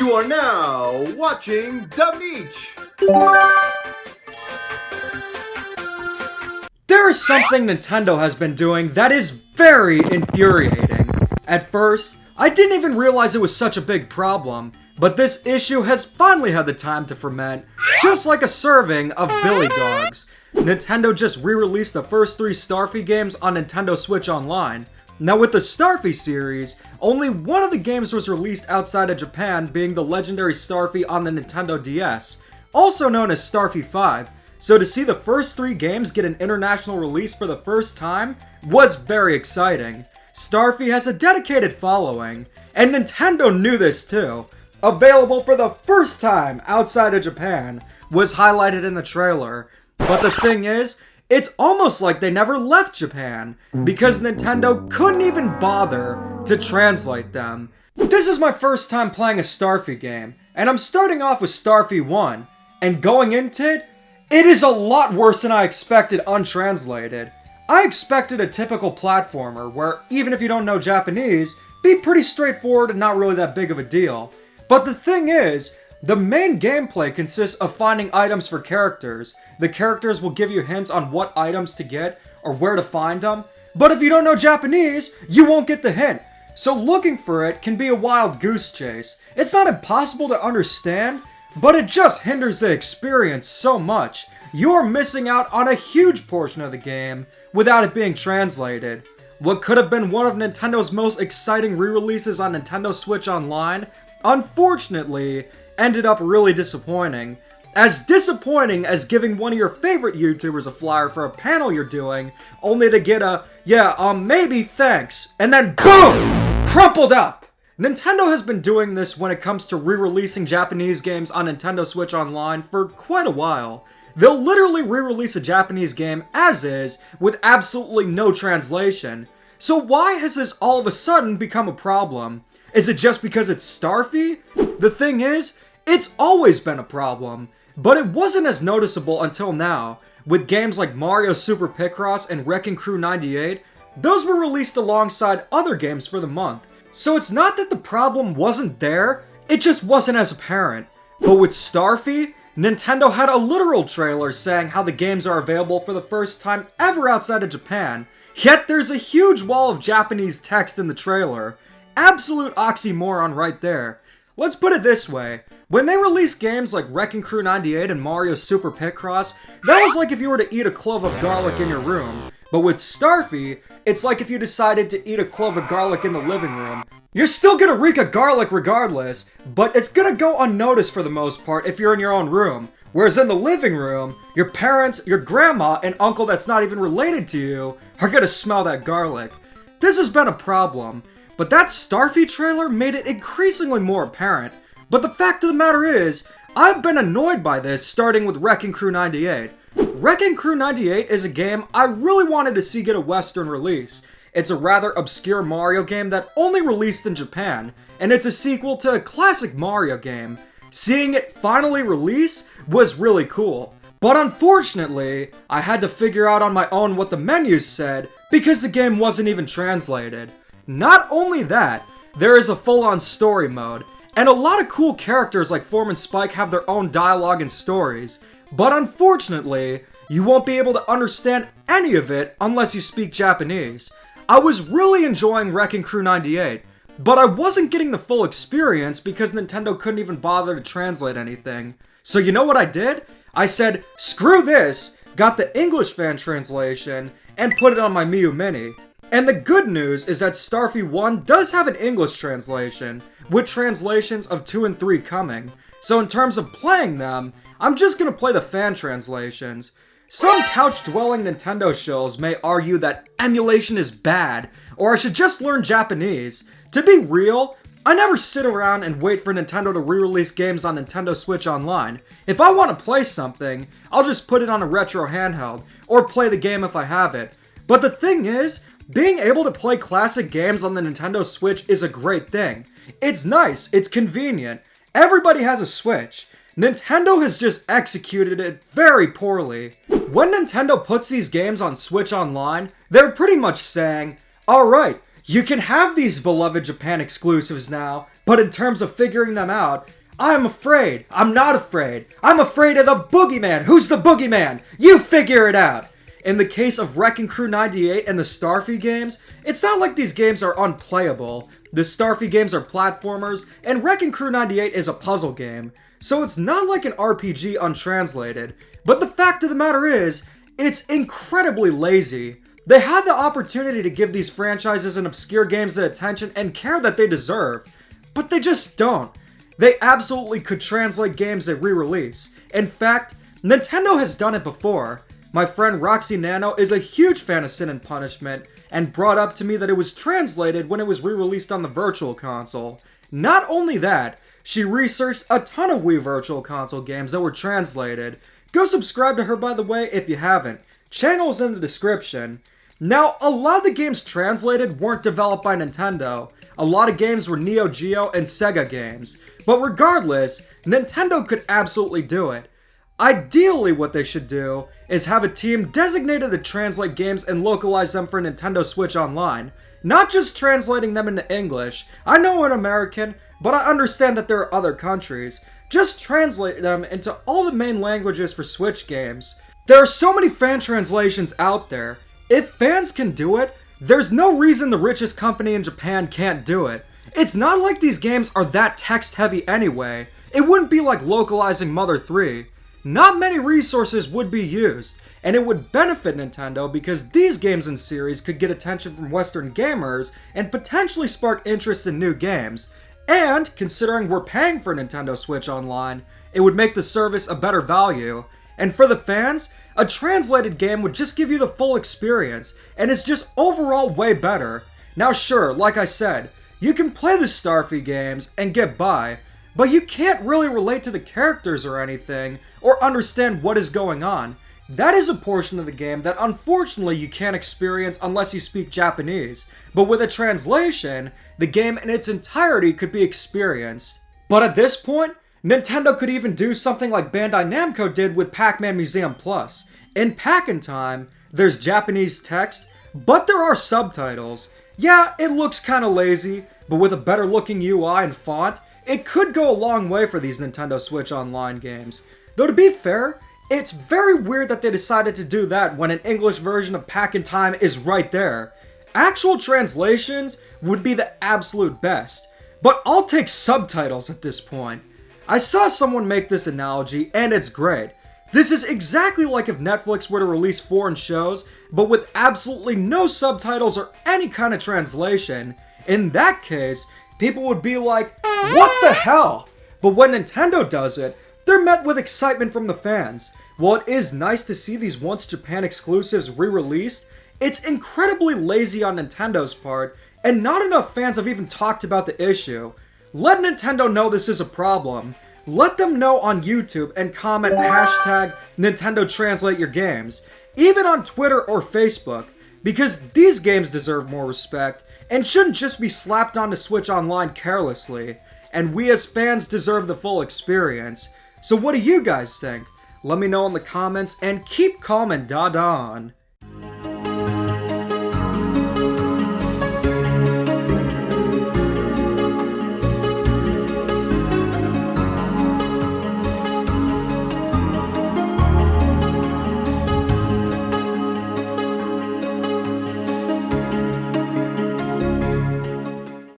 You are now watching The Meech. There is something Nintendo has been doing that is very infuriating. At first, I didn't even realize it was such a big problem, but this issue has finally had the time to ferment, just like a serving of Billy Dogs. Nintendo just re-released the first 3 Starfy games on Nintendo Switch Online. Now with the Starfy series, only one of the games was released outside of Japan, being the legendary Starfy on the Nintendo DS, also known as Starfy 5. So to see the first 3 games get an international release for the first time was very exciting. Starfy has a dedicated following, and Nintendo knew this too. Available for the first time outside of Japan was highlighted in the trailer. But the thing is, it's almost like they never left Japan, because Nintendo couldn't even bother to translate them. This is my first time playing a Starfy game, and I'm starting off with Starfy 1, and going into it, it is a lot worse than I expected untranslated. I expected a typical platformer where, even if you don't know Japanese, be pretty straightforward and not really that big of a deal. But the thing is, the main gameplay consists of finding items for characters. The characters will give you hints on what items to get or where to find them, but if you don't know Japanese, you won't get the hint. So looking for it can be a wild goose chase. It's not impossible to understand, but it just hinders the experience so much. You are missing out on a huge portion of the game without it being translated. What could have been one of Nintendo's most exciting re-releases on Nintendo Switch Online, unfortunately, ended up really disappointing. As disappointing as giving one of your favorite YouTubers a flyer for a panel you're doing, only to get a, maybe thanks, and then BOOM! Crumpled up! Nintendo has been doing this when it comes to re-releasing Japanese games on Nintendo Switch Online for quite a while. They'll literally re-release a Japanese game as is, with absolutely no translation. So why has this all of a sudden become a problem? Is it just because it's Starfy? The thing is, it's always been a problem, but it wasn't as noticeable until now. With games like Mario Super Picross and Wrecking Crew 98, those were released alongside other games for the month. So it's not that the problem wasn't there, it just wasn't as apparent. But with Starfy, Nintendo had a literal trailer saying how the games are available for the first time ever outside of Japan, yet there's a huge wall of Japanese text in the trailer. Absolute oxymoron right there. Let's put it this way, when they released games like Wrecking Crew 98 and Mario Super Picross, that was like if you were to eat a clove of garlic in your room. But with Starfy, it's like if you decided to eat a clove of garlic in the living room. You're still gonna reek of garlic regardless, but it's gonna go unnoticed for the most part if you're in your own room. Whereas in the living room, your parents, your grandma, and uncle that's not even related to you are gonna smell that garlic. This has been a problem. But that Starfy trailer made it increasingly more apparent. But the fact of the matter is, I've been annoyed by this starting with Wrecking Crew 98. Wrecking Crew 98 is a game I really wanted to see get a Western release. It's a rather obscure Mario game that only released in Japan, and it's a sequel to a classic Mario game. Seeing it finally release was really cool. But unfortunately, I had to figure out on my own what the menus said because the game wasn't even translated. Not only that, there is a full-on story mode, and a lot of cool characters like Form and Spike have their own dialogue and stories, but unfortunately, you won't be able to understand any of it unless you speak Japanese. I was really enjoying Wrecking Crew 98, but I wasn't getting the full experience because Nintendo couldn't even bother to translate anything. So you know what I did? I said, screw this, got the English fan translation, and put it on my Miu Mini. And the good news is that Starfy 1 does have an English translation, with translations of 2 and 3 coming. So in terms of playing them, I'm just gonna play the fan translations. Some couch-dwelling Nintendo shills may argue that emulation is bad, or I should just learn Japanese. To be real, I never sit around and wait for Nintendo to re-release games on Nintendo Switch Online. If I want to play something, I'll just put it on a retro handheld, or play the game if I have it. But the thing is, being able to play classic games on the Nintendo Switch is a great thing. It's nice, it's convenient. Everybody has a Switch. Nintendo has just executed it very poorly. When Nintendo puts these games on Switch Online, they're pretty much saying, alright, you can have these beloved Japan exclusives now, But in terms of figuring them out, I'm afraid. I'm not afraid. I'm afraid of the boogeyman. Who's the boogeyman? You figure it out. In the case of Wrecking Crew 98 and the Starfy games, it's not like these games are unplayable. The Starfy games are platformers, and Wrecking Crew 98 is a puzzle game. So it's not like an RPG untranslated. But the fact of the matter is, it's incredibly lazy. They had the opportunity to give these franchises and obscure games the attention and care that they deserve, but they just don't. They absolutely could translate games they re-release. In fact, Nintendo has done it before. My friend Roxy Nano is a huge fan of Sin and Punishment, and brought up to me that it was translated when it was re-released on the Virtual Console. Not only that, she researched a ton of Wii Virtual Console games that were translated. Go subscribe to her, by the way, if you haven't. Channel's in the description. Now, a lot of the games translated weren't developed by Nintendo. A lot of games were Neo Geo and Sega games. But regardless, Nintendo could absolutely do it. Ideally, what they should do is have a team designated to translate games and localize them for Nintendo Switch Online. Not just translating them into English. I know I'm American, but I understand that there are other countries. Just translate them into all the main languages for Switch games. There are so many fan translations out there. If fans can do it, there's no reason the richest company in Japan can't do it. It's not like these games are that text heavy anyway. It wouldn't be like localizing Mother 3. Not many resources would be used, and it would benefit Nintendo because these games and series could get attention from Western gamers and potentially spark interest in new games. And, considering we're paying for Nintendo Switch Online, it would make the service a better value. And for the fans, a translated game would just give you the full experience, and it's just overall way better. Now sure, like I said, you can play the Starfy games and get by, but you can't really relate to the characters or anything, or understand what is going on. That is a portion of the game that unfortunately you can't experience unless you speak Japanese, but with a translation, the game in its entirety could be experienced. But at this point, Nintendo could even do something like Bandai Namco did with Pac-Man Museum Plus. In Pac-in-Time, there's Japanese text, but there are subtitles. Yeah, it looks kinda lazy, but with a better looking UI and font, it could go a long way for these Nintendo Switch Online games. Though to be fair, it's very weird that they decided to do that when an English version of Pac-in-Time is right there. Actual translations would be the absolute best, but I'll take subtitles at this point. I saw someone make this analogy, and it's great. This is exactly like if Netflix were to release foreign shows, but with absolutely no subtitles or any kind of translation. In that case, people would be like, what the hell? But when Nintendo does it, they're met with excitement from the fans. While it is nice to see these once Japan exclusives re-released, it's incredibly lazy on Nintendo's part, and not enough fans have even talked about the issue. Let Nintendo know this is a problem. Let them know on YouTube and comment hashtag Nintendo Translate your games, even on Twitter or Facebook, because these games deserve more respect and shouldn't just be slapped onto Switch Online carelessly, and we as fans deserve the full experience. So what do you guys think? Let me know in the comments and keep calm and da-da on.